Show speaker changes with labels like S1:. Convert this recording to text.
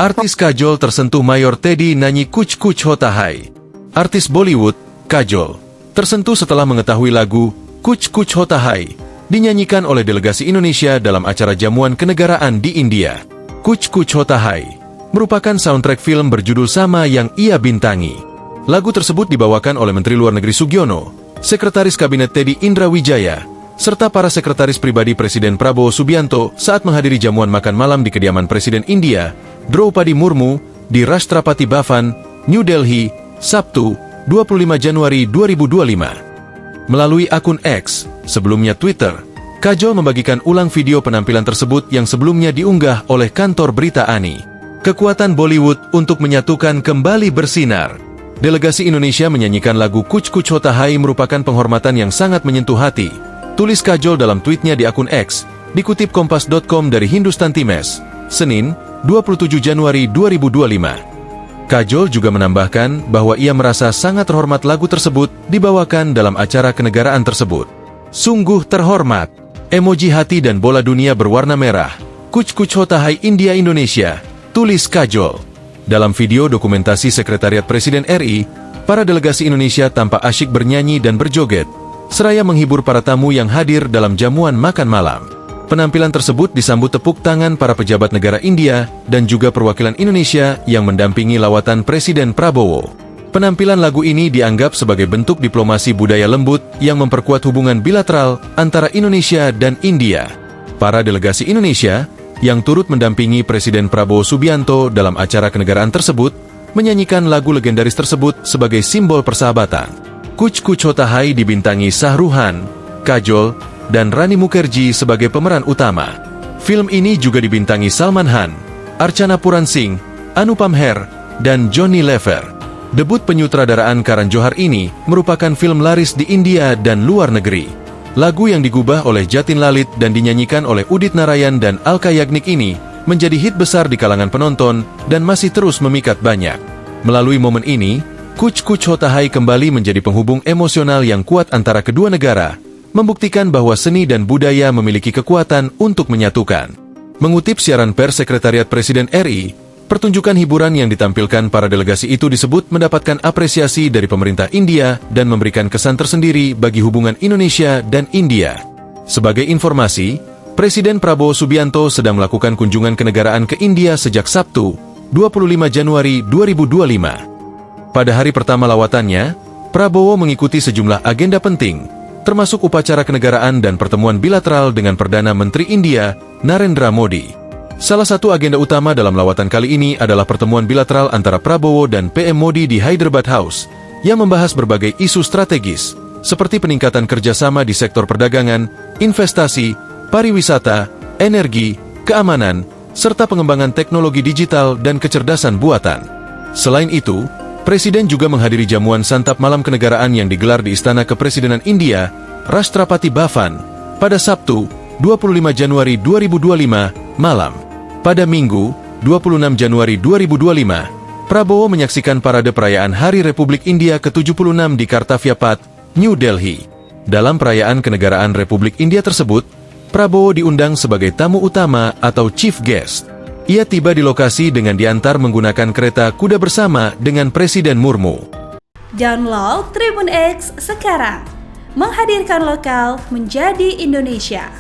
S1: Artis Kajol tersentuh Mayor Teddy nyanyi Kuch Kuch Hota Hai. Artis Bollywood, Kajol, tersentuh setelah mengetahui lagu Kuch Kuch Hota Hai dinyanyikan oleh delegasi Indonesia dalam acara jamuan kenegaraan di India. Kuch Kuch Hota Hai merupakan soundtrack film berjudul sama yang ia bintangi. Lagu tersebut dibawakan oleh Menteri Luar Negeri Sugiono, Sekretaris Kabinet Teddy Indra Wijaya, serta para sekretaris pribadi Presiden Prabowo Subianto saat menghadiri jamuan makan malam di kediaman Presiden India, Draupadi Murmu, di Rashtrapati Bhavan, New Delhi, Sabtu, 25 Januari 2025. Melalui akun X, sebelumnya Twitter, Kajol membagikan ulang video penampilan tersebut yang sebelumnya diunggah oleh kantor berita ANI. Kekuatan Bollywood untuk menyatukan kembali bersinar. Delegasi Indonesia menyanyikan lagu Kuch Kuch Hota Hai merupakan penghormatan yang sangat menyentuh hati, tulis Kajol dalam tweetnya di akun X, dikutip kompas.com dari Hindustan Times, Senin, 27 Januari 2025. Kajol juga menambahkan bahwa ia merasa sangat terhormat lagu tersebut dibawakan dalam acara kenegaraan tersebut. Sungguh terhormat. Emoji hati dan bola dunia berwarna merah. Kuch Kuch Hota Hai India Indonesia, tulis Kajol. Dalam video dokumentasi Sekretariat Presiden RI, para delegasi Indonesia tampak asyik bernyanyi dan berjoget, seraya menghibur para tamu yang hadir dalam jamuan makan malam. Penampilan tersebut disambut tepuk tangan para pejabat negara India dan juga perwakilan Indonesia yang mendampingi lawatan Presiden Prabowo. Penampilan lagu ini dianggap sebagai bentuk diplomasi budaya lembut yang memperkuat hubungan bilateral antara Indonesia dan India. Para delegasi Indonesia yang turut mendampingi Presiden Prabowo Subianto dalam acara kenegaraan tersebut menyanyikan lagu legendaris tersebut sebagai simbol persahabatan. Kuch Kuch Hota Hai dibintangi Shah Rukh Khan, Kajol, dan Rani Mukherjee sebagai pemeran utama. Film ini juga dibintangi Salman Khan, Archana Puran Singh, Anupam Kher, dan Johnny Lever. Debut penyutradaraan Karan Johar ini merupakan film laris di India dan luar negeri. Lagu yang digubah oleh Jatin Lalit dan dinyanyikan oleh Udit Narayan dan Alka Yagnik ini menjadi hit besar di kalangan penonton dan masih terus memikat banyak. Melalui momen ini, Kuch Kuch Hota Hai kembali menjadi penghubung emosional yang kuat antara kedua negara, membuktikan bahwa seni dan budaya memiliki kekuatan untuk menyatukan. Mengutip siaran pers Sekretariat Presiden RI, pertunjukan hiburan yang ditampilkan para delegasi itu disebut mendapatkan apresiasi dari pemerintah India dan memberikan kesan tersendiri bagi hubungan Indonesia dan India. Sebagai informasi, Presiden Prabowo Subianto sedang melakukan kunjungan kenegaraan ke India sejak Sabtu, 25 Januari 2025. Pada hari pertama lawatannya, Prabowo mengikuti sejumlah agenda penting, termasuk upacara kenegaraan dan pertemuan bilateral dengan Perdana Menteri India, Narendra Modi. Salah satu agenda utama dalam lawatan kali ini adalah pertemuan bilateral antara Prabowo dan PM Modi di Hyderabad House, yang membahas berbagai isu strategis, seperti peningkatan kerjasama di sektor perdagangan, investasi, pariwisata, energi, keamanan, serta pengembangan teknologi digital dan kecerdasan buatan. Selain itu, Presiden juga menghadiri jamuan santap malam kenegaraan yang digelar di Istana Kepresidenan India, Rashtrapati Bhavan, pada Sabtu, 25 Januari 2025, malam. Pada Minggu, 26 Januari 2025, Prabowo menyaksikan parade perayaan Hari Republik India ke-76 di Kartavya Path, New Delhi. Dalam perayaan kenegaraan Republik India tersebut, Prabowo diundang sebagai tamu utama atau chief guest. Ia tiba di lokasi dengan diantar menggunakan kereta kuda bersama dengan Presiden Murmu.
S2: Download Tribun X sekarang, menghadirkan lokal menjadi Indonesia.